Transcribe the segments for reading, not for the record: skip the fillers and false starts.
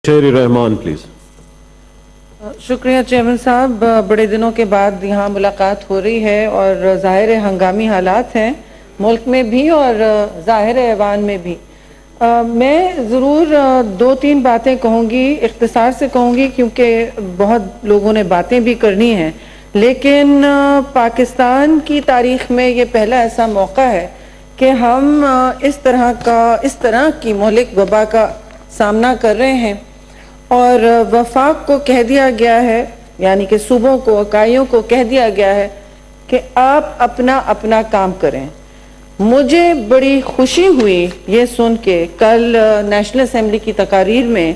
شیر رحمان پلیز. شکریہ چیئرمین صاحب. بڑے دنوں کے بعد یہاں ملاقات ہو رہی ہے اور ظاہر ہنگامی حالات ہیں ملک میں بھی اور ظاہر ایوان میں بھی. میں ضرور دو تین باتیں کہوں گی, اختصار سے کہوں گی کیونکہ بہت لوگوں نے باتیں بھی کرنی ہیں, لیکن پاکستان کی تاریخ میں یہ پہلا ایسا موقع ہے کہ ہم اس طرح کی مہلک وبا کا سامنا کر رہے ہیں اور وفاق کو کہہ دیا گیا ہے, یعنی کہ صوبوں کو, اکائیوں کو کہہ دیا گیا ہے کہ آپ اپنا کام کریں. مجھے بڑی خوشی ہوئی یہ سن کے کل نیشنل اسمبلی کی تقاریر میں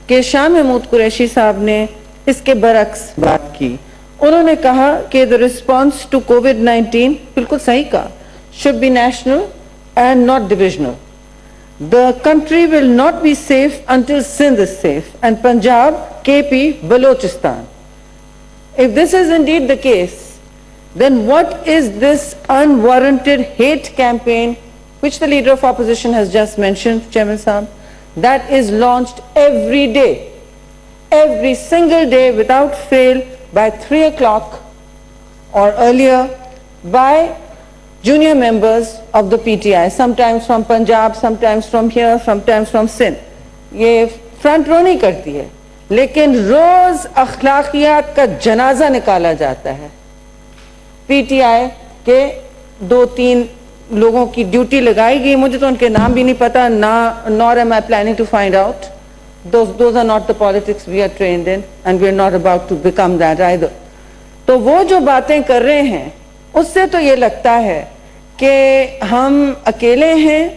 کہ شاہ محمود قریشی صاحب نے اس کے برعکس بات کی. انہوں نے کہا کہ the response to COVID-19, بالکل صحیح کہا, should be national and not divisional. The country will not be safe until Sindh is safe and Punjab, KP, Balochistan. If this is indeed the case, then what is this unwarranted hate campaign which the leader of opposition has just mentioned, Chairman Sahab, that is launched every day, every single day without fail by 3 o'clock or earlier by junior members of the PTI, sometimes from Punjab, sometimes from here, sometimes from Sindh. یہ front رو نہیں کرتی ہے, لیکن روز اخلاقیات کا جنازہ نکالا جاتا ہے. پی ٹی آئی کے 2-3 لوگوں کی ڈیوٹی لگائی گئی, مجھے تو ان کے نام بھی نہیں پتا, nor am I planning to find out. Those are not the politics we are trained in and we are not about to become that either. تو وہ جو باتیں کر رہے ہیں اس سے تو یہ لگتا ہے کہ ہم اکیلے ہیں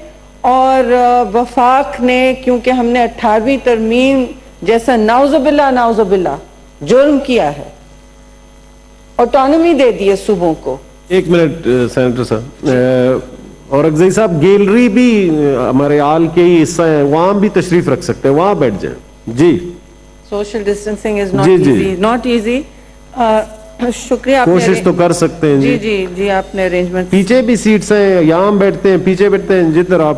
اور وفاق نے, کیونکہ ہم نے 18ویں ترمیم جیسا نعوذ باللہ جرم کیا ہے, آٹونومی دے دیے صوبوں کو. ایک منٹ سینیٹر صاحب, اور اگزئی صاحب گیلری بھی ہمارے آل کے ہی حصہ ہیں, وہاں بھی تشریف رکھ سکتے ہیں, وہاں بیٹھ جائیں. جی, social distancing is not easy. شکریہ, کوشش تو کر سکتے ہیں. جی آپ نے ارینجمنٹ. پیچھے بھی سیٹس ہیں, یہاں بیٹھتے ہیں, پیچھے بیٹھتے ہیں, جدھر آپ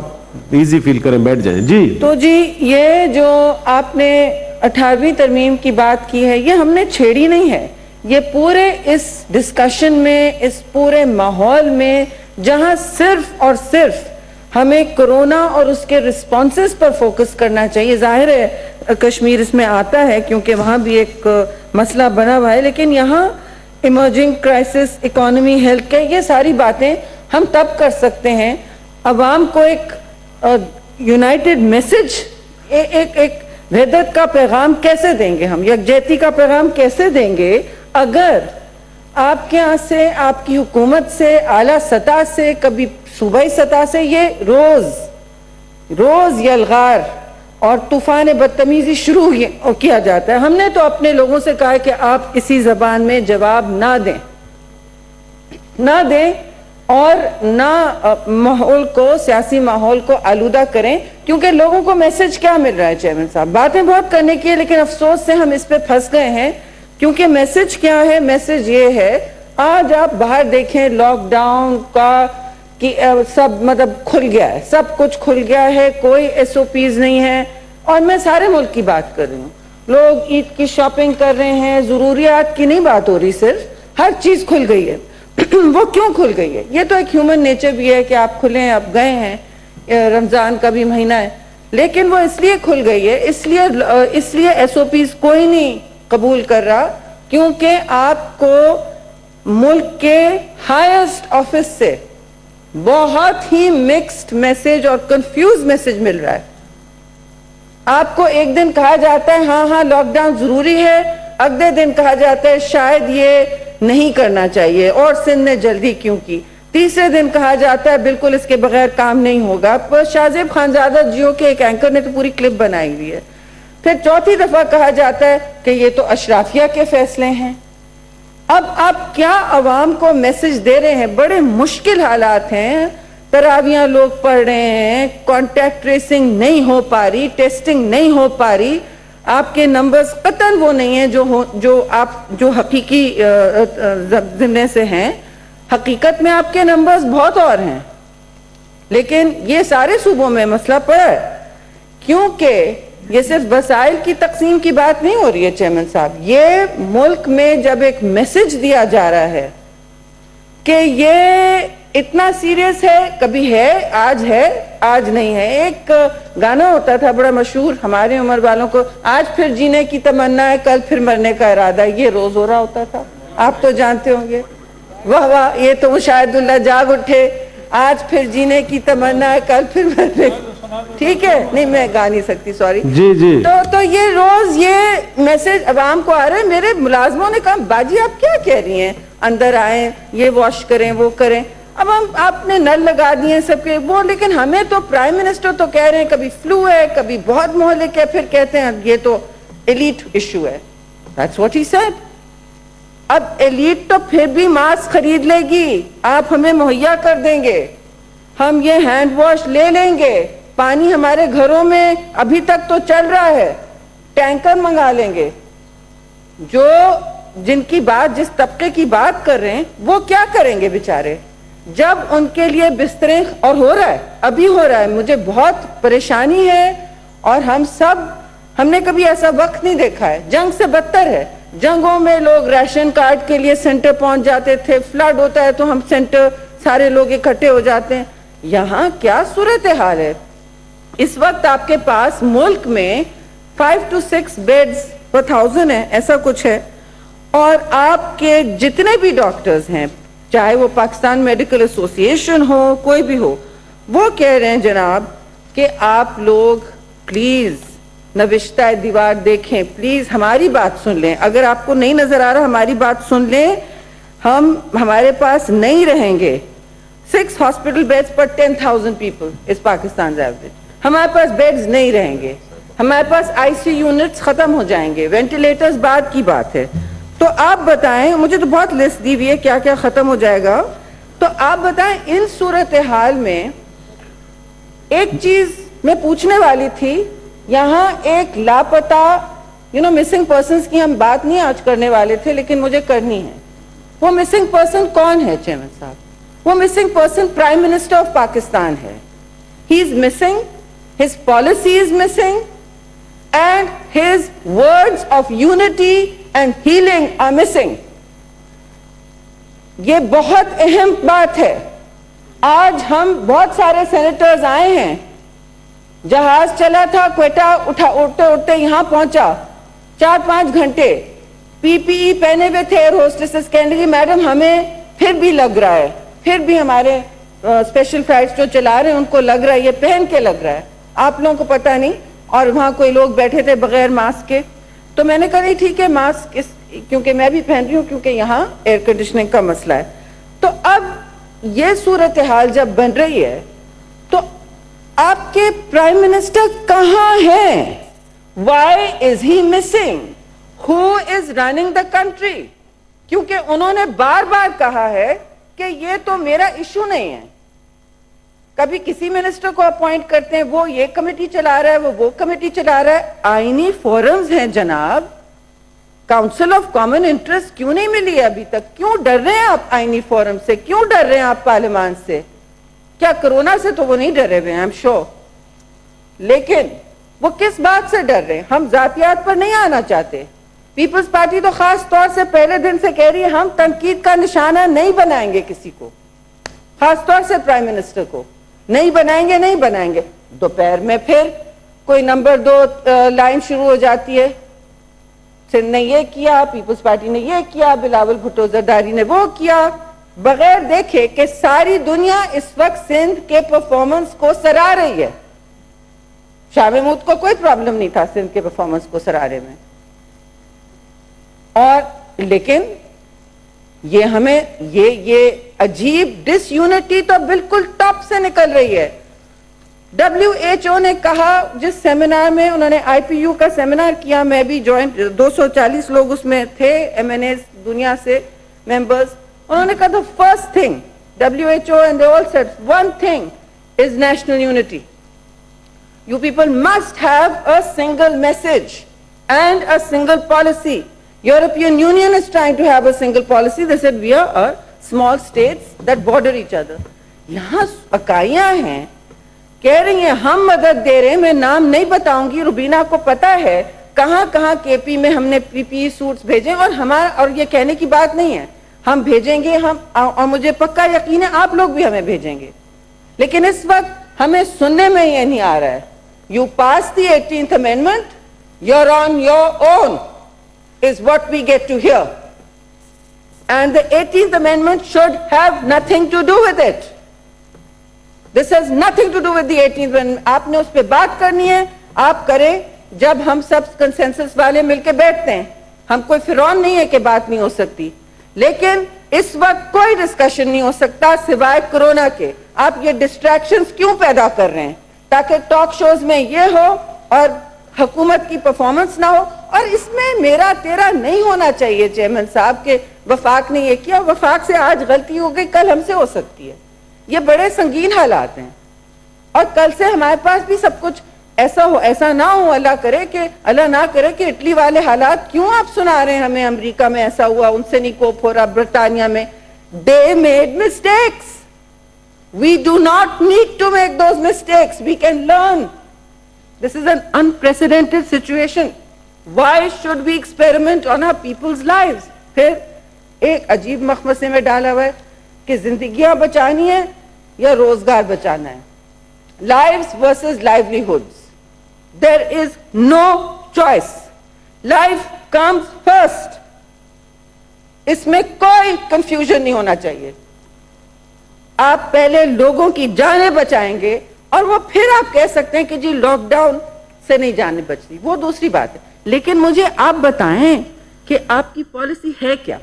ایزی فیل کریں بیٹھ جائیں. جی, تو جی یہ جو آپ نے 18ویں ترمیم کی بات کی ہے یہ ہم نے چھیڑی نہیں ہے. یہ پورے اس ڈسکشن میں, اس پورے ماحول میں جہاں صرف اور صرف ہمیں کرونا اور اس کے رسپانسز پر فوکس کرنا چاہیے. ظاہر ہے کشمیر اس میں آتا ہے کیونکہ وہاں بھی ایک مسئلہ بنا ہوا ہے, لیکن یہاں emerging crisis, economy, health care, یہ ساری باتیں ہم تب کر سکتے ہیں. عوام کو ایک یونائٹڈ میسج, ایک وحدت کا پیغام کیسے دیں گے ہم, یکجہتی کا پیغام کیسے دیں گے اگر آپ کے یہاں سے, آپ کی حکومت سے, اعلیٰ سطح سے, کبھی صوبائی سطح سے یہ روز یلغار اور طوفان بدتمیزی شروع کیا جاتا ہے. ہم نے تو اپنے لوگوں سے کہا ہے کہ آپ اسی زبان میں جواب نہ دیں اور نہ ماحول کو, سیاسی ماحول کو آلودہ کریں, کیونکہ لوگوں کو میسج کیا مل رہا ہے چیئرمین صاحب, باتیں بہت کرنے کی ہے لیکن افسوس سے ہم اس پہ پھنس گئے ہیں. کیونکہ میسج کیا ہے, میسج یہ ہے, آج آپ باہر دیکھیں لاک ڈاؤن کا کہ سب مطلب کھل گیا ہے, سب کچھ کھل گیا ہے, کوئی ایس او پیز نہیں ہے. اور میں سارے ملک کی بات کر رہی ہوں, لوگ عید کی شاپنگ کر رہے ہیں, ضروریات کی نہیں بات ہو رہی, صرف ہر چیز کھل گئی ہے. وہ کیوں کھل گئی ہے, یہ تو ایک ہیومن نیچر بھی ہے کہ آپ کھلیں, آپ گئے ہیں, رمضان کا بھی مہینہ ہے, لیکن وہ اس لیے کھل گئی ہے, اس لیے ایس او پیز کوئی نہیں قبول کر رہا کیونکہ آپ کو ملک کے ہائیسٹ آفس سے بہت ہی مکسڈ میسج اور کنفیوز میسج مل رہا ہے. آپ کو ایک دن کہا جاتا ہے ہاں لاک ڈاؤن ضروری ہے, اگلے دن کہا جاتا ہے شاید یہ نہیں کرنا چاہیے اور سندھ نے جلدی کیوں کی, تیسرے دن کہا جاتا ہے بالکل اس کے بغیر کام نہیں ہوگا. شاہزیب خانزادہ جیو کے ایک اینکر نے تو پوری کلپ بنائی ہوئی ہے. پھر چوتھی دفعہ کہا جاتا ہے کہ یہ تو اشرافیہ کے فیصلے ہیں. اب آپ کیا عوام کو میسج دے رہے ہیں؟ بڑے مشکل حالات ہیں, تراویاں لوگ پڑھ رہے ہیں, کانٹیکٹ ٹریسنگ نہیں ہو پا رہی, ٹیسٹنگ نہیں ہو پا رہی, آپ کے نمبرز قطعاً وہ نہیں ہیں جو حقیقی ذمے سے ہیں. حقیقت میں آپ کے نمبرز بہت اور ہیں, لیکن یہ سارے صوبوں میں مسئلہ پڑا ہے کیونکہ یہ صرف وسائل کی تقسیم کی بات نہیں ہو رہی ہے چیئرمین صاحب, یہ ملک میں جب ایک میسج دیا جا رہا ہے کہ یہ اتنا سیریس ہے, کبھی ہے آج نہیں ہے. ایک گانا ہوتا تھا بڑا مشہور ہمارے عمر والوں کو, آج پھر جینے کی تمنا ہے کل پھر مرنے کا ارادہ ہے, یہ روز ہو رہا ہوتا تھا, آپ تو جانتے ہوں گے. واہ واہ, یہ تو شاید اللہ جاگ اٹھے, آج پھر جینے کی تمنا ہے کل پھر مرنے. ٹھیک ہے, نہیں میں گا نہیں سکتی, سوری. جی جی. تو یہ روز یہ میسج عوام کو آ رہا ہے. میرے ملازموں نے کہا باجی آپ کیا کہہ رہی ہیں, اندر آئیں, یہ واش کریں, وہ کریں. اب آپ نے نل لگا دیے سب کے وہ, لیکن ہمیں تو پرائم منسٹر تو کہہ رہے ہیں کبھی فلو ہے, کبھی بہت مہلک ہے, پھر کہتے ہیں یہ تو ایلیٹ ایشو ہے. That's what he said. اب ایلیٹ تو پھر بھی ماسک خرید لے گی, آپ ہمیں مہیا کر دیں گے, ہم یہ ہینڈ واش لے لیں گے, پانی ہمارے گھروں میں ابھی تک تو چل رہا ہے, ٹینکر منگا لیں گے. جو جن کی بات, جس طبقے کی بات کر رہے ہیں, وہ کیا کریں گے بیچارے جب ان کے لیے بستریں, اور ہو رہا ہے, ابھی ہو رہا ہے. مجھے بہت پریشانی ہے, اور ہم نے کبھی ایسا وقت نہیں دیکھا ہے. جنگ سے بدتر ہے. جنگوں میں لوگ ریشن کارڈ کے لیے سینٹر پہنچ جاتے تھے, فلڈ ہوتا ہے تو ہم سینٹر سارے لوگ اکٹھے ہو جاتے ہیں. یہاں کیا صورتحال ہے اس وقت؟ آپ کے پاس ملک میں 5 to 6 بیڈز پر 1000 ہے, ایسا کچھ ہے, اور آپ کے جتنے بھی ڈاکٹرز ہیں, چاہے وہ پاکستان میڈیکل ایسوسی ایشن ہو, کوئی بھی ہو, وہ کہہ رہے ہیں جناب کہ آپ لوگ پلیز نوشتہ دیوار دیکھیں, پلیز ہماری بات سن لیں. اگر آپ کو نہیں نظر آ رہا, ہماری بات سن لیں. ہمارے پاس نہیں رہیں گے 6 ہاسپٹل بیڈز پر 10,000 پیپل اس پاکستان ایوریج. ہمارے پاس بیڈز نہیں رہیں گے, ہمارے پاس آئی سی یونٹس ختم ہو جائیں گے, وینٹیلیٹرز بعد کی بات ہے. تو آپ بتائیں, مجھے تو بہت لسٹ دی ہوئی ہے کیا کیا ختم ہو جائے گا. تو آپ بتائیں ان صورتحال میں ایک چیز میں پوچھنے والی تھی. یہاں ایک لاپتہ مسنگ پرسنز کی ہم بات نہیں آج کرنے والے تھے, لیکن مجھے کرنی ہے. وہ مسنگ پرسن کون ہے چیئرمین صاحب؟ وہ missing person prime minister of Pakistan ہے. He is missing, his policy is missing, and his words of unity and healing are missing. یہ بہت اہم بات ہے. آج ہم بہت سارے سینیٹرز آئے ہیں, جہاز چلا تھا کوئٹہ, اٹھتے اٹھتے یہاں پہنچا 4-5 گھنٹے, پی پی ای پہنے ہوئے تھے. ایئر ہوسٹسز کہنے لگی میڈم ہمیں پھر بھی لگ رہا ہے, پھر بھی ہمارے اسپیشل فلائٹس جو چلا رہے ہیں ان کو لگ رہا ہے, یہ پہن کے لگ رہا ہے, آپ لوگوں کو پتہ نہیں. اور وہاں کوئی لوگ بیٹھے تھے بغیر ماسک کے. تو میں نے کہا نہیں ٹھیک ہے ماسک, کیونکہ میں بھی پہن رہی ہوں, کیونکہ یہاں ایئر کنڈیشننگ کا مسئلہ ہے. تو اب یہ صورتحال جب بن رہی ہے تو آپ کے پرائم منسٹر کہاں ہیں؟ Why is he missing? Who is running the country? کیونکہ انہوں نے بار بار کہا ہے کہ یہ تو میرا ایشو نہیں ہے. کبھی کسی منسٹر کو اپوائنٹ کرتے ہیں, وہ یہ کمیٹی چلا رہا ہے, وہ کمیٹی چلا رہا ہے. آئینی فورمز ہیں جناب, کاؤنسل آف کامن انٹرسٹ کیوں نہیں ملی ہے ابھی تک؟ کیوں ڈر رہے ہیں آپ آئینی فورم سے؟ کیوں ڈر رہے ہیں آپ پارلیمان سے؟ کیا کرونا سے تو وہ نہیں ڈرے ہوئے ہیں, آئی ایم شور, لیکن وہ کس بات سے ڈر رہے ہیں؟ ہم ذاتیات پر نہیں آنا چاہتے. پیپلز پارٹی تو خاص طور سے پہلے دن سے کہہ رہی ہے ہم تنقید کا نشانہ نہیں بنائیں گے کسی کو, خاص طور سے پرائم منسٹر کو نہیں بنائیں گے. دوپہر میں پھر کوئی نمبر 2 لائن شروع ہو جاتی ہے, سندھ نے یہ کیا, پیپلز پارٹی نے یہ کیا, بلاول بھٹو زرداری نے وہ کیا, بغیر دیکھے کہ ساری دنیا اس وقت سندھ کے پرفارمنس کو سراہ رہی ہے. شاہ محمود کو کوئی پرابلم نہیں تھا سندھ کے پرفارمنس کو سراہنے میں, اور لیکن یہ ہمیں یہ عجیب ڈس یونٹی تو بالکل ٹاپ سے نکل رہی ہے. WHO نے کہا, جس سیمینار میں انہوں نے IPU کا سیمینار کیا, میں بھی جوائنٹ, 240 لوگ اس میں تھے, MNAs دنیا سے ممبرز, انہوں نے کہا the first thing WHO and they all said one thing is national unity. You people must have a single message and a single policy. European Union is trying to have a single policy. They said we are small states that border each other. یہاں اکائیاں ہیں کہہ رہی ہیں ہم مدد دے رہے ہیں. میں نام نہیں بتاؤں گی, روبینہ کو پتا ہے کہاں کہاں کے پی میں ہم نے پی پی سوٹس بھیجے, اور یہ کہنے کی بات نہیں ہے, ہم بھیجیں گے, اور مجھے پکا یقین ہے آپ لوگ بھی ہمیں بھیجیں گے. لیکن اس وقت ہمیں سننے میں یہ نہیں آ رہا ہے. You passed the 18th Amendment, you're on your own, is what we get to hear. And the 18th Amendment should have nothing to do with it. This has nothing to do with the 18th Amendment. آپ نے اس پہ بات کرنی ہے, آپ کریں جب ہم سب کنسنسس والے مل کے بیٹھتے ہیں. ہم کوئی فرعون نہیں ہے کہ بات نہیں ہو سکتی, لیکن اس وقت کوئی ڈسکشن نہیں ہو سکتا سوائے کرونا کے. آپ یہ ڈسٹریکشنز کیوں پیدا کر رہے ہیں؟ تاکہ ٹاک شوز میں یہ ہو اور حکومت کی پرفارمنس نہ ہو. اور اس میں میرا تیرا نہیں ہونا چاہیے چیئرمین صاحب کہ وفاق نے یہ کیا, وفاق سے آج غلطی ہو گئی, کل ہم سے ہو سکتی ہے. یہ بڑے سنگین حالات ہیں, اور کل سے ہمارے پاس بھی سب کچھ ایسا نہ ہو. اللہ نہ کرے کہ اٹلی والے حالات کیوں آپ سنا رہے ہیں ہمیں, امریکہ میں ایسا ہوا, ان سے نہیں کوپ ہو رہا, برطانیہ میں. They made mistakes. We do not need to make those mistakes. We can learn. This is an unprecedented situation. Why should we experiment on our people's lives? پھر ایک عجیب مخمصے میں ڈالا ہوا ہے کہ زندگیاں بچانی ہے یا روزگار بچانا ہے. Lives versus livelihoods. There is no choice. Life comes first. اس میں کوئی کنفیوژن نہیں ہونا چاہیے. آپ پہلے لوگوں کی جانیں بچائیں گے, اور وہ پھر آپ کہہ سکتے ہیں کہ جی لاک ڈاؤن سے نہیں جانیں بچتی, وہ دوسری بات ہے. لیکن مجھے آپ بتائیں کہ آپ کی پالیسی ہے کیا؟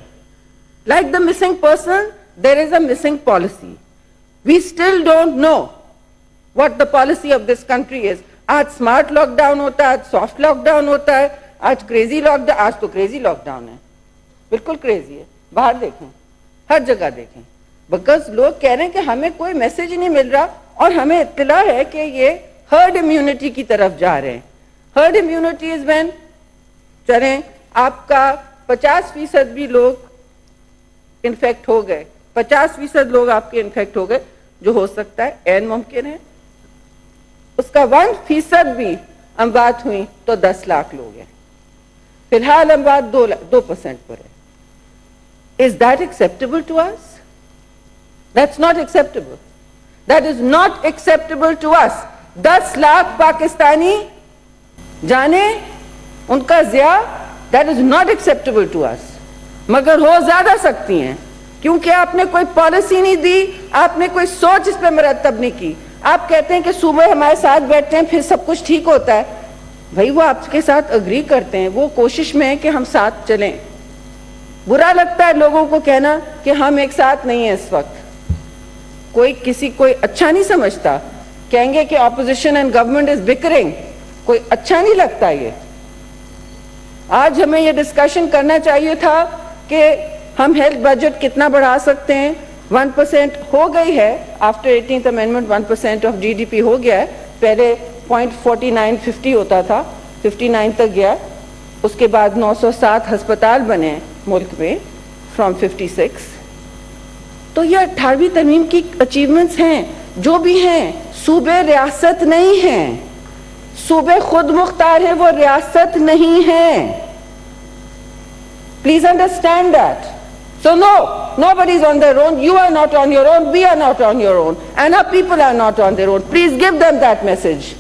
Like the missing person, there is a missing policy. We still don't know what the policy of this country is. آج اسمارٹ لاک ڈاؤن ہوتا ہے, آج سافٹ لاک ڈاؤن ہوتا ہے, آج کریزی لاک ڈاؤن, آج تو کریزی لاک ڈاؤن ہے, بالکل کریزی ہے. باہر دیکھیں, ہر جگہ دیکھیں, بیکاز لوگ کہہ رہے ہیں کہ ہمیں کوئی میسج نہیں مل رہا, اور ہمیں اطلاع ہے کہ یہ ہرڈ امیونٹی کی طرف جا رہے ہیں. ہرڈ امیونٹی از وین چلیں آپ کا 50% بھی لوگ انفیکٹ ہو گئے, 50% لوگ آپ کے انفیکٹ ہو گئے, جو ہو سکتا ہے عین ممکن ہے. اس کا 1% بھی اموات ہوئی تو 10 لاکھ لوگ ہیں. فی الحال اموات 2% پر ہے. Is that acceptable to us? That's not acceptable. That is not acceptable to us. 10 lakh Pakistani جانے ان کا ضیاع, that is not acceptable to us. مگر ہو زیادہ سکتی ہیں, کیونکہ آپ نے کوئی پالیسی نہیں دی, آپ نے کوئی سوچ اس پہ مرتب نہیں کی. آپ کہتے ہیں کہ صوبے ہمارے ساتھ بیٹھتے ہیں پھر سب کچھ ٹھیک ہوتا ہے. بھائی وہ آپ کے ساتھ اگری کرتے ہیں, وہ کوشش میں ہے کہ ہم ساتھ چلیں. برا لگتا ہے لوگوں کو کہنا کہ ہم ایک ساتھ نہیں ہیں. اس وقت کوئی اچھا نہیں سمجھتا, کہیں گے کہ اپوزیشن اینڈ گورنمنٹ از بکرنگ, کوئی اچھا نہیں لگتا. یہ آج ہمیں یہ ڈسکشن کرنا چاہیے تھا کہ ہم ہیلتھ بجٹ کتنا بڑھا سکتے ہیں. 1% ہو گئی ہے after 18th amendment, 1% of G D P ہو گیا ہے. پہلے 0.4950 ہوتا تھا, 59 تک گیا. اس کے بعد 907 ہسپتال بنے ملک میں فرام 56. تو یہ 18ویں ترمیم کی اچیومنٹس ہیں. جو بھی ہیں, صوبے ریاست نہیں ہیں, صوبے خود مختار ہیں, وہ ریاست نہیں ہیں. Please understand that. So no, nobody is on their own. You are not on your own. We are not on your own. And our people are not on their own. Please give them that message.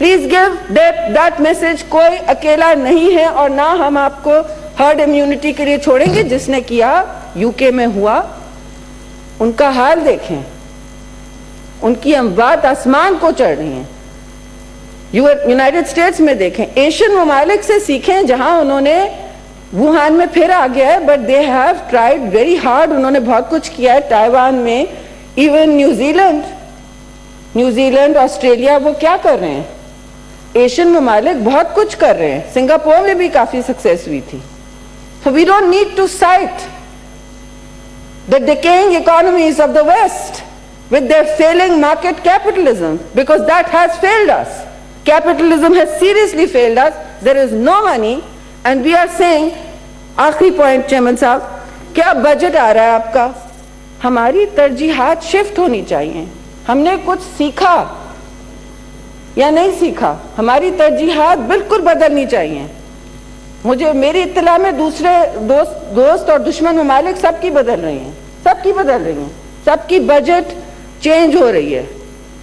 Please give that message. کوئی اکیلا نہیں ہے, اور نہ ہم آپ کو herd immunity کے لیے چھوڑیں گے. جس نے کیا یو کے میں ہوا, ان کا حال دیکھیں, ان کی اموات آسمان کو چڑھ رہی ہیں. یونائٹڈ اسٹیٹس میں دیکھیں, ایشین ممالک سے سیکھیں جہاں انہوں نے ووہان میں پھر آ گیا ہے, but they have tried very hard. انہوں نے بہت کچھ کیا ہے. تائیوان میں, ایون نیوزی لینڈ آسٹریلیا, وہ کیا کر رہے ہیں؟ ایشین ممالک بہت کچھ کر رہے ہیں. سنگاپور میں بھی کافی سکسیس ہوئی تھی. So we don't need to cite the decaying economies of the West with their failing market capitalism, because that has failed us. Capitalism has seriously failed us. There is no money. And we are saying, آخری point chairman صاحب, کیا budget آ رہا ہے آپ کا, ہماری ترجیحات shift ہونی چاہیے. ہم نے کچھ سیکھا یا نہیں سیکھا؟ ہماری ترجیحات بالکل بدلنی چاہیے. مجھے میری اطلاع میں دوسرے دوست اور دشمن ممالک سب کی بدل رہی ہیں, سب کی بجٹ چینج ہو رہی ہے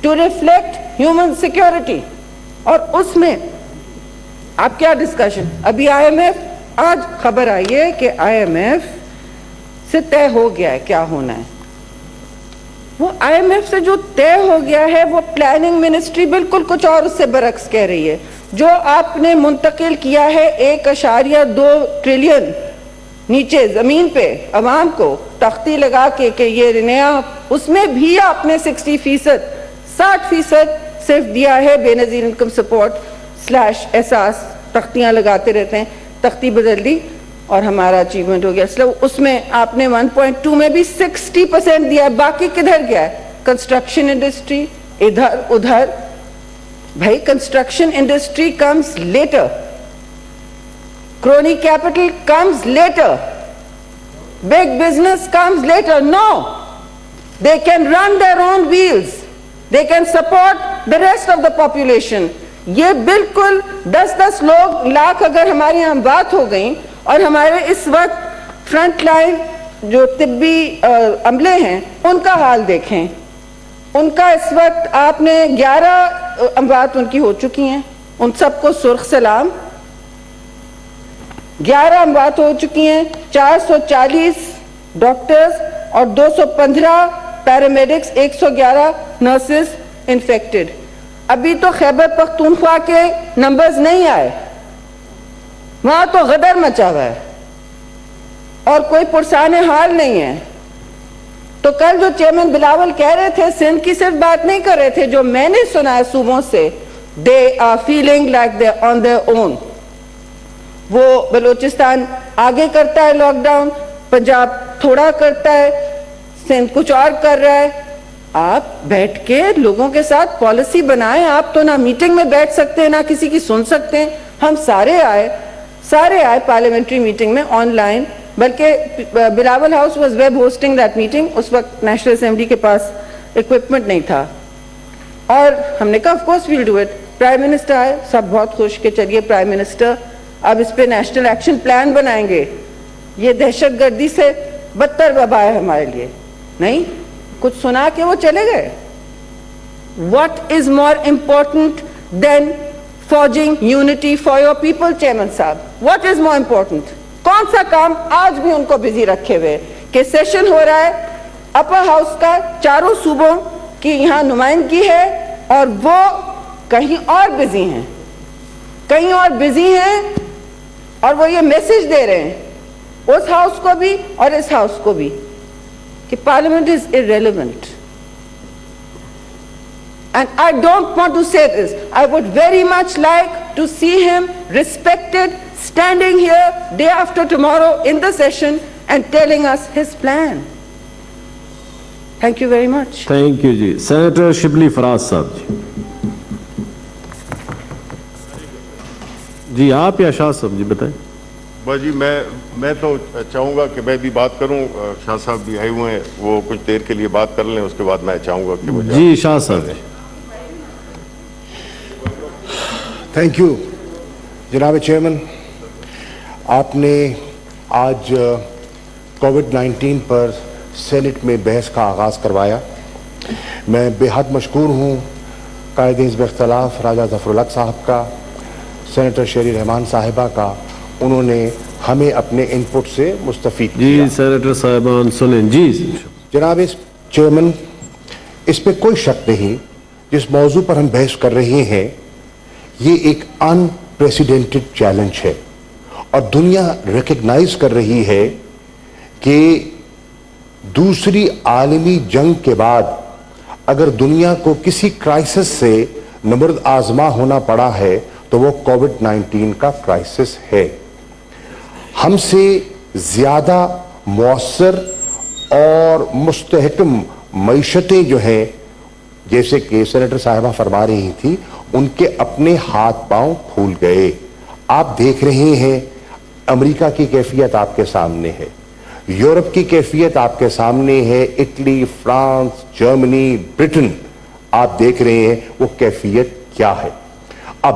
ٹو ریفلیکٹ ہیومن سیکیورٹی. اور اس میں آپ کیا ڈسکشن؟ ابھی آئی ایم ایف, آج خبر آئی ہے کہ آئی ایم ایف سے طے ہو گیا ہے کیا ہونا ہے. وہ آئی ایم ایف سے جو طے ہو گیا ہے وہ پلاننگ منسٹری بالکل کچھ اور اس سے برعکس کہہ رہی ہے. جو آپ نے منتقل کیا ہے 1.2 ٹریلین نیچے زمین پہ عوام کو تختی لگا کے کہ یہ نیا, اس میں بھی آپ نے 60% صرف دیا ہے بے نظیر انکم سپورٹ / احساس. تختیاں لگاتے رہتے ہیں, تختی بدل دی اور ہمارا اچیومنٹ ہو گیا. اس میں آپ نے 1.2 میں بھی 60% دیا ہے. باقی کدھر گیا ہے؟ کنسٹرکشن انڈسٹری ادھر ادھر. بھائی construction industry comes later, crony capital comes later, big business comes later. No, they can run their own wheels, they can support the rest of the population. یہ بالکل 10 لاکھ اگر ہماری یہاں بات ہو گئی اور ہمارے اس وقت فرنٹ لائن جو طبی عملے ہیں ان کا حال دیکھیں. ان کا اس وقت آپ نے 11 اموات ان کی ہو چکی ہیں, ان سب کو سرخ سلام. 11 اموات ہو چکی ہیں, 440 ڈاکٹرز اور 215 پیرامیڈکس, 111 نرسز انفیکٹڈ. ابھی تو خیبر پختونخوا کے نمبرز نہیں آئے, وہاں تو غدر مچا ہوا ہے اور کوئی پرسان حال نہیں ہے. تو کل جو چیئرمین بلاول کہہ رہے تھے, سندھ کی صرف بات نہیں کر رہے تھے, جو میں نے سنا ہے صوبوں سے, they are feeling like they're on their own. وہ بلوچستان آگے کرتا ہے لاک ڈاؤن, پنجاب تھوڑا کرتا ہے, سندھ کچھ اور کر رہا ہے. آپ بیٹھ کے لوگوں کے ساتھ پالیسی بنائیں. آپ تو نہ میٹنگ میں بیٹھ سکتے ہیں نہ کسی کی سن سکتے ہیں. ہم سارے آئے پارلیمنٹری میٹنگ میں آن لائن, بلکہ Bilawal House was web hosting that meeting. اس وقت نیشنل اسمبلی کے پاس اکوپمنٹ نہیں تھا اور ہم نے کہا of course we'll do it. Prime minister آئے, سب بہت خوش کہ چلیے پرائم منسٹر اب اس پہ نیشنل ایکشن پلان بنائیں گے. یہ دہشت گردی سے بدتر وبا ہے ہمارے لیے. نہیں, کچھ سنا کے وہ چلے گئے. What is more important than forging unity for your people, chairman صاحب؟ What is more important? کون سا کام آج بھی ان کو بزی رکھے ہوئے کہ سیشن ہو رہا ہے اپر ہاؤس کا, 4 صوبوں کی یہاں نمائندگی ہے اور وہ کہیں اور بزی ہیں اور وہ یہ میسج دے رہے ہیں اس ہاؤس کو بھی اور اس ہاؤس کو بھی کہ parliament is irrelevant. And I don't want to say this. I would very much like to see him respected, standing here day after tomorrow in the session and telling us his plan. Thank you very much. Thank you جی. Senator Shibli Faraz صاحب جی. جی آپ یا شاہ صاحب جی بتائیں. بس جی میں تو چاہوں گا کہ میں بھی بات کروں. شاہ صاحب بھی آئے ہوئے ہیں, وہ کچھ دیر کے لیے بات کر لیں, اس کے بعد میں چاہوں گا کہ وہ جی شاہ صاحب. تھینک یو جناب چیئرمین. آپ نے آج کووڈ-19 پر سینٹ میں بحث کا آغاز کروایا. میں بے حد مشکور ہوں قائد حزب اختلاف راجہ ظفر الحق صاحب کا, سینیٹر شیری رحمان صاحبہ کا. انہوں نے ہمیں اپنے ان پٹ سے مستفید کیا. جی سینیٹر صاحبان سنیں. جی جناب چیئرمین, اس پہ کوئی شک نہیں جس موضوع پر ہم بحث کر رہے ہیں یہ ایک انپریسیڈنٹڈ چیلنج ہے اور دنیا ریکگنائز کر رہی ہے کہ دوسری عالمی جنگ کے بعد اگر دنیا کو کسی کرائسس سے نبرد آزما ہونا پڑا ہے تو وہ کووڈ-19 کا کرائسس ہے. ہم سے زیادہ مؤثر اور مستحکم معیشتیں جو ہیں, جیسے کہ سینیٹر صاحبہ فرما رہی تھی, ان کے اپنے ہاتھ پاؤں پھول گئے. آپ دیکھ رہے ہیں امریکہ کی کیفیت آپ کے سامنے ہے, یورپ کی کیفیت آپ کے سامنے ہے, اٹلی, فرانس, جرمنی, برٹن. آپ دیکھ رہے ہیں وہ کیفیت کیا ہے. اب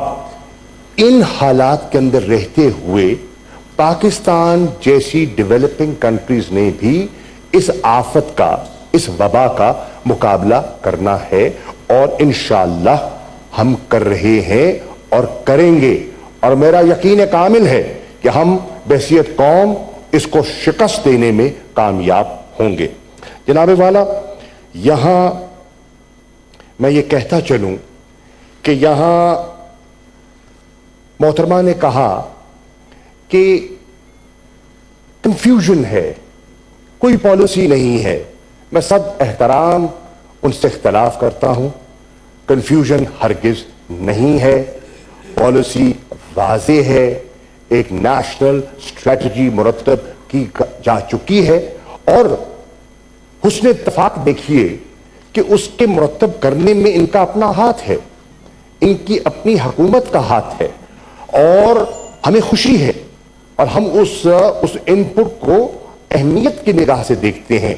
ان حالات کے اندر رہتے ہوئے پاکستان جیسی ڈیولپنگ کنٹریز نے بھی اس آفت کا, اس وبا کا مقابلہ کرنا ہے, اور انشاءاللہ ہم کر رہے ہیں اور کریں گے, اور میرا یقین کامل ہے کہ ہم بحیثیت قوم اس کو شکست دینے میں کامیاب ہوں گے. جناب والا, یہاں میں یہ کہتا چلوں کہ یہاں محترمہ نے کہا کہ کنفیوژن ہے, کوئی پالیسی نہیں ہے. میں سب احترام ان سے اختلاف کرتا ہوں, کنفیوژن ہرگز نہیں ہے, پالیسی واضح ہے, ایک نیشنل اسٹریٹجی مرتب کی جا چکی ہے, اور حسن اتفاق دیکھیے کہ اس کے مرتب کرنے میں ان کا اپنا ہاتھ ہے, ان کی اپنی حکومت کا ہاتھ ہے, اور ہمیں خوشی ہے, اور ہم اس ان پٹ کو اہمیت کی نگاہ سے دیکھتے ہیں.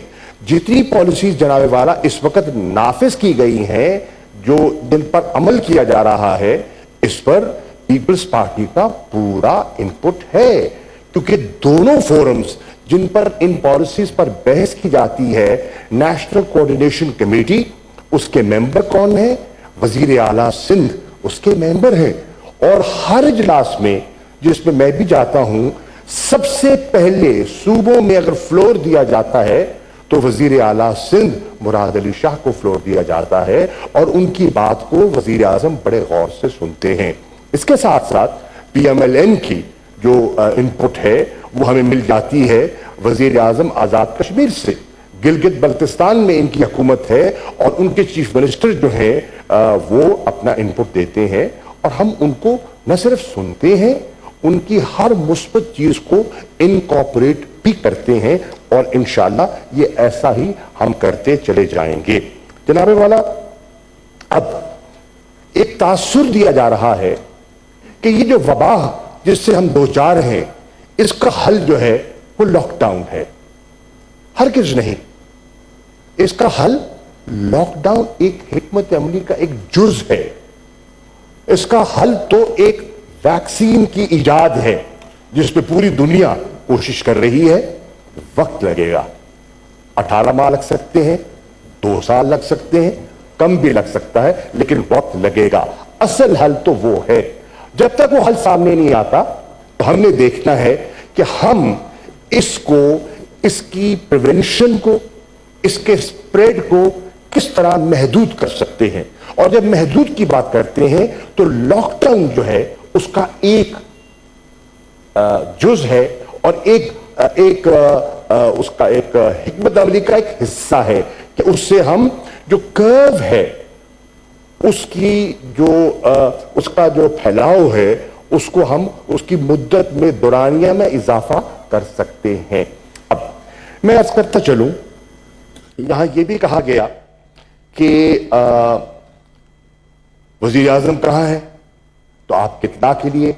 جتنی پالیسیز جناب والا اس وقت نافذ کی گئی ہیں, جو جن پر عمل کیا جا رہا ہے, اس پر پیپلز پارٹی کا پورا انپٹ ہے, کیونکہ دونوں فورمز جن پر ان پالیسیز پر بحث کی جاتی ہے, نیشنل کوارڈینیشن کمیٹی, اس کے ممبر کون ہیں؟ وزیر اعلیٰ سندھ اس کے ممبر ہیں, اور ہر اجلاس میں جس میں بھی جاتا ہوں, سب سے پہلے صوبوں میں اگر فلور دیا جاتا ہے تو وزیر اعلیٰ سندھ مراد علی شاہ کو فلور دیا جاتا ہے, اور ان کی بات کو وزیر اعظم بڑے غور سے سنتے ہیں. اس کے ساتھ ساتھ پی ایم ایل این کی جو انپٹ ہے وہ ہمیں مل جاتی ہے وزیر اعظم آزاد کشمیر سے. گلگت بلتستان میں ان کی حکومت ہے, اور ان کے چیف منسٹر جو ہیں وہ اپنا انپٹ دیتے ہیں, اور ہم ان کو نہ صرف سنتے ہیں, ان کی ہر مثبت چیز کو انکارپوریٹ بھی کرتے ہیں, اور انشاءاللہ یہ ایسا ہی ہم کرتے چلے جائیں گے. جناب والا, اب ایک تاثر دیا جا رہا ہے کہ یہ جو وبا جس سے ہم دوچار ہیں, اس کا حل جو ہے وہ لاک ڈاؤن ہے. ہرگز نہیں. اس کا حل لاک ڈاؤن ایک حکمت عملی کا ایک جز ہے. اس کا حل تو ایک ویکسین کی ایجاد ہے جس پہ پوری دنیا کوشش کر رہی ہے. وقت لگے گا, 18 ماہ لگ سکتے ہیں, 2 سال لگ سکتے ہیں, کم بھی لگ سکتا ہے, لیکن وقت لگے گا. اصل حل تو وہ ہے. جب تک وہ حل سامنے نہیں آتا تو ہم نے دیکھنا ہے کہ ہم اس کو, اس کی پریونشن کو, اس کے سپریڈ کو کس طرح محدود کر سکتے ہیں. اور جب محدود کی بات کرتے ہیں تو لاک ڈاؤن جو ہے اس کا ایک جز ہے, اور ایک اس کا ایک حکمت عملی کا ایک حصہ ہے کہ اس سے ہم جو کرو ہے, اس کی جو اس کا جو پھیلاؤ ہے, اس کو ہم اس کی مدت میں دورانیہ میں اضافہ کر سکتے ہیں. اب میں عرض کرتا چلوں, یہاں یہ بھی کہا گیا کہ وزیر اعظم کہاں ہے, تو آپ کے اطلاع کے لیے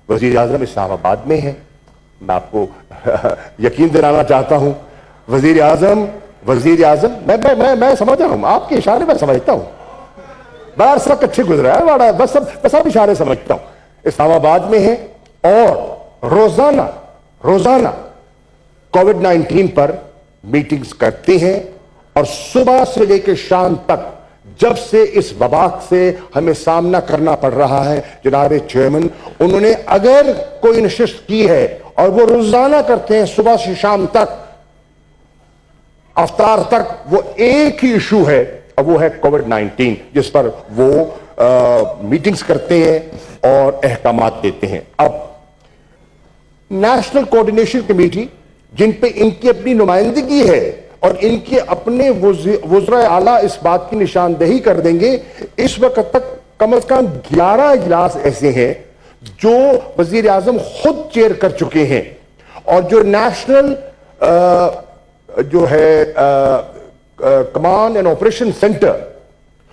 وزیر اعظم اسلام آباد میں ہے. میں آپ کو یقین دلانا چاہتا ہوں, وزیر اعظم میں سمجھ رہا ہوں, آپ کے اشارے میں سمجھتا ہوں, بڑا عرصہ اچھے گزرا ہے, بس اب اشارے سمجھتا ہوں. اسلام آباد میں ہے, اور روزانہ کووڈ-19 پر میٹنگز کرتے ہیں, اور صبح سے لے کے شام تک جب سے اس وبا سے ہمیں سامنا کرنا پڑ رہا ہے, جناب چیئرمین انہوں نے اگر کوئی نشست کی ہے, اور وہ روزانہ کرتے ہیں صبح سے شام تک, افطار تک, وہ ایک ہی ایشو ہے, اور وہ ہے کووڈ-19, جس پر وہ میٹنگز کرتے ہیں اور احکامات دیتے ہیں. اب نیشنل کوارڈینیشن کمیٹی جن پہ ان کی اپنی نمائندگی ہے, اور ان کے اپنے وزراء اعلیٰ اس بات کی نشاندہی کر دیں گے, اس وقت تک کم از کم 11 اجلاس ایسے ہیں جو وزیر اعظم خود چیئر کر چکے ہیں, اور جو نیشنل جو ہے کمانڈ اینڈ آپریشن سینٹر,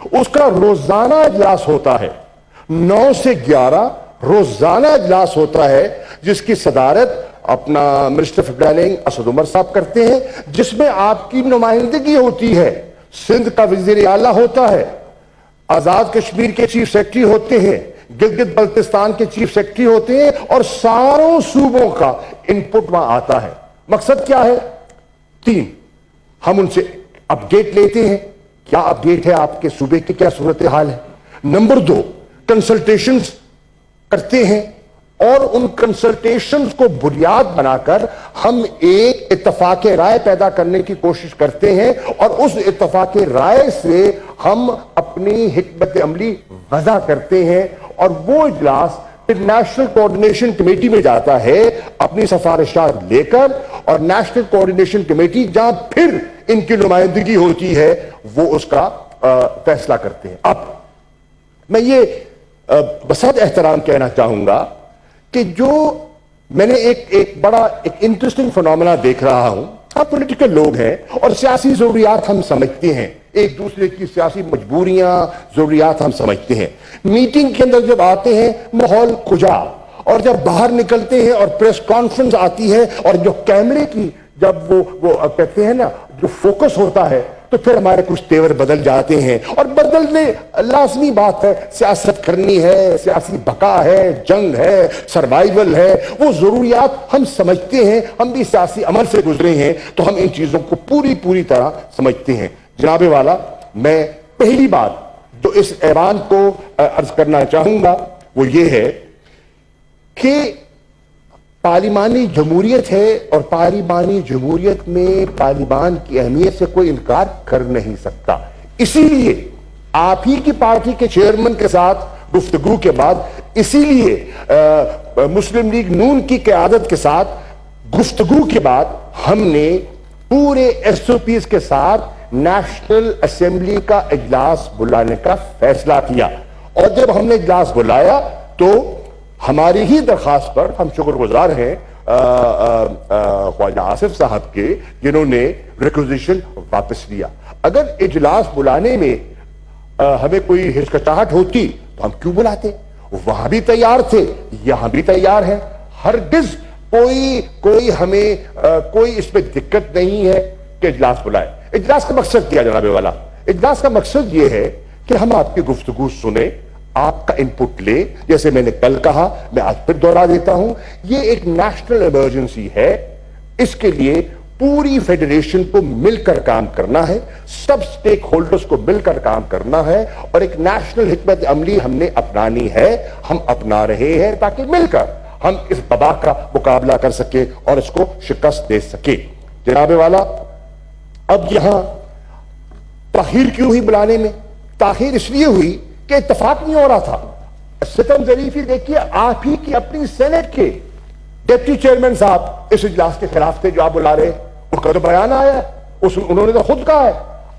اس کا روزانہ اجلاس ہوتا ہے, 9 سے 11 روزانہ اجلاس ہوتا ہے, جس کی صدارت اپنا minister of planning Asad Umar صاحب کرتے ہیں, جس میں آپ کی نمائندگی ہوتی ہے, سندھ کا وزیر اعلیٰ ہوتا ہے, آزاد کشمیر کے چیف سیکرٹری ہوتے ہیں, گلگت بلتستان کے چیف سیکرٹری ہوتے ہیں, اور ساروں صوبوں کا انپٹ وہاں آتا ہے. مقصد کیا ہے؟ 3, ہم ان سے اپڈیٹ لیتے ہیں, کیا اپڈیٹ ہے آپ کے صوبے کی, کیا صورتحال ہے. نمبر 2, کنسلٹیشنز کرتے ہیں, اور ان کنسلٹیشنز کو بنیاد بنا کر ہم ایک اتفاق رائے پیدا کرنے کی کوشش کرتے ہیں, اور اس اتفاق رائے سے ہم اپنی حکمت عملی وضع کرتے ہیں, اور وہ اجلاس پھر نیشنل کوارڈینیشن کمیٹی میں جاتا ہے اپنی سفارشات لے کر, اور نیشنل کوارڈینیشن کمیٹی جہاں پھر ان کی نمائندگی ہوتی ہے وہ اس کا فیصلہ کرتے ہیں. اب میں یہ بسط احترام کہنا چاہوں گا کہ جو میں نے ایک بڑا انٹرسٹنگ فنومنا دیکھ رہا ہوں. ہم پولیٹیکل لوگ ہیں اور سیاسی ضروریات ہم سمجھتے ہیں, ایک دوسرے کی سیاسی مجبوریاں, ضروریات ہم سمجھتے ہیں. میٹنگ کے اندر جب آتے ہیں ماحول کھجا, اور جب باہر نکلتے ہیں اور پریس کانفرنس آتی ہے, اور جو کیمرے کی جب وہ کہتے ہیں نا جو فوکس ہوتا ہے, تو پھر ہمارے کچھ تیور بدل جاتے ہیں. اور بدلنے لازمی بات ہے, سیاست کرنی ہے, سیاسی بقا ہے, جنگ ہے, سروائیول ہے, وہ ضروریات ہم سمجھتے ہیں. ہم بھی سیاسی عمل سے گزرے ہیں تو ہم ان چیزوں کو پوری طرح سمجھتے ہیں. جناب والا, میں پہلی بات جو اس ایوان کو عرض کرنا چاہوں گا وہ یہ ہے کہ پارلیمانی جمہوریت ہے, اور پارلیمانی جمہوریت میں پارلیمان کی اہمیت سے کوئی انکار کر نہیں سکتا. اسی لیے آپ ہی کی پارٹی کے چیئرمین کے ساتھ گفتگو کے بعد, اسی لیے مسلم لیگ نون کی قیادت کے ساتھ گفتگو کے بعد, ہم نے پورے ایس او پیز کے ساتھ نیشنل اسمبلی کا اجلاس بلانے کا فیصلہ کیا. اور جب ہم نے اجلاس بلایا تو ہماری ہی درخواست پر ہم شکر گزار ہیں خواجہ آصف صاحب کے, جنہوں نے ریکوزیشن واپس لیا. اگر اجلاس بلانے میں ہمیں کوئی ہچکچاہٹ ہوتی تو ہم کیوں بلاتے؟ وہاں بھی تیار تھے, یہاں بھی تیار ہیں. ہرگز کوئی ہمیں کوئی اس میں دقت نہیں ہے کہ اجلاس بلائے. اجلاس کا مقصد کیا جناب والا؟ اجلاس کا مقصد یہ ہے کہ ہم آپ کی گفتگو سنیں, آپ کا انپٹ لے. جیسے میں نے کل کہا, میں آج پھر دوہرا دیتا ہوں, یہ ایک نیشنل ایمرجنسی ہے. اس کے لیے پوری فیڈریشن کو مل کر کام کرنا ہے, سب سٹیک ہولڈرز کو مل کر کام کرنا ہے, اور ایک نیشنل حکمت عملی ہم نے اپنانی ہے, ہم اپنا رہے ہیں تاکہ مل کر ہم اس وبا کا مقابلہ کر سکیں اور اس کو شکست دے سکیں. جناب والا, اب یہاں تاخیر کیوں ہوئی بلانے میں؟ تاخیر اس لیے ہوئی کہ اتفاق نہیں ہو رہا تھا. ستم ظریفی دیکھیے, آپ ہی کی اپنی سینٹ کے ڈپٹی چیئرمین صاحب اس اجلاس کے خلاف تھے جو آپ بلا رہے ہیں. ان کا تو بیان آیا ہے, انہوں نے تو خود کہا ہے.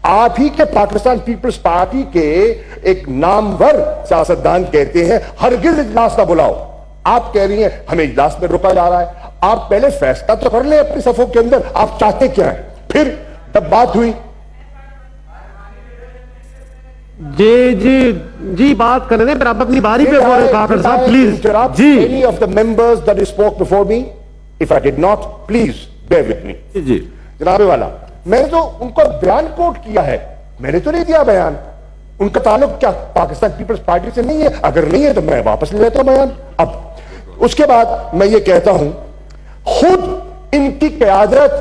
آپ ہی کے پاکستان پیپلز پارٹی کے ایک نامور سیاستدان کہتے ہیں ہرگز اجلاس نہ بلاؤ. آپ کہہ رہی ہیں ہمیں اجلاس میں روکا جا رہا ہے. آپ پہلے فیصلہ تو کر لیں اپنی صفوں کے اندر, آپ چاہتے کیا ہیں. پھر جب بات ہوئی, جی بات کرنے دیں, پھر آپ اپنی باری پہ بول رہے کاکڑ صاحب, پلیز. جی any of the members that spoke before me, if I did not, please bear with me. جی جناب والا, میں نے تو ان کو بیان کوٹ کیا ہے, میں نے تو نہیں دیا بیان. ان کا تعلق کیا پاکستان پیپلز پارٹی سے نہیں ہے؟ اگر نہیں ہے تو میں واپس لے لیتا ہوں بیان. اب اس کے بعد میں یہ کہتا ہوں, خود ان کی قیادت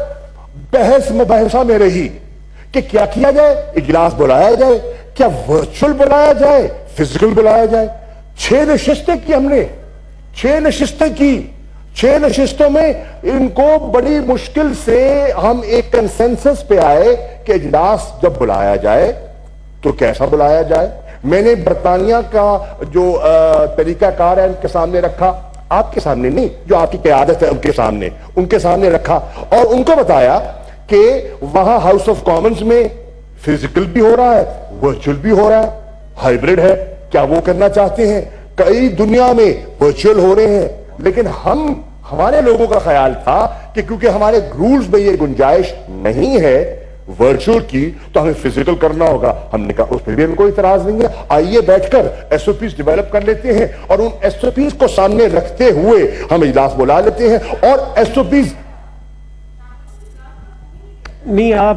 بحث مباحثہ میں رہی کہ کیا کیا جائے, اجلاس بلایا جائے, کیا ورچوئل بلایا جائے, فزیکل بلایا جائے. 6 نشستیں کی ہم نے, 6 نشستیں کی. 6 نشستوں میں ان کو بڑی مشکل سے ہم ایک کنسنسس پہ آئے کہ اجلاس جب بلایا جائے تو کیسا بلایا جائے. میں نے برطانیہ کا جو طریقہ کار ہے ان کے سامنے رکھا, آپ کے سامنے نہیں, جو آپ کی قیادت ہے ان کے سامنے رکھا, اور ان کو بتایا کہ وہاں ہاؤس آف کامنز میں فزیکل بھی ہو رہا ہے, ورچوئل بھی ہو رہا ہے, ہائبرڈ ہے. کیا وہ کرنا چاہتے ہیں؟ کئی دنیا میں ورچوئل ہو رہے ہیں, لیکن ہمارے لوگوں کا خیال تھا کہ کیونکہ ہمارے رولز میں یہ گنجائش نہیں ہے ورچوئل کی, تو ہمیں فزیکل کرنا ہوگا. ہم نے کہا اس پہ بھی ہمیں کوئی اعتراض نہیں ہے, آئیے بیٹھ کر ایس او پیز ڈیولپ کر لیتے ہیں, اور ان ایس او پیز کو سامنے رکھتے ہوئے ہم اجلاس بلا لیتے ہیں. اور ایس او پیز نہیں, آپ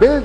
build.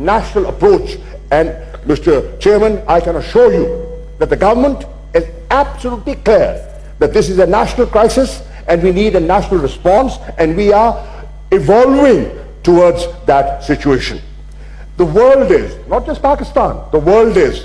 national approach. And Mr. Chairman, I can assure you that the government is absolutely clear that this is a national crisis and we need a national response, and we are evolving towards that situation. The world is, not just Pakistan, the world is.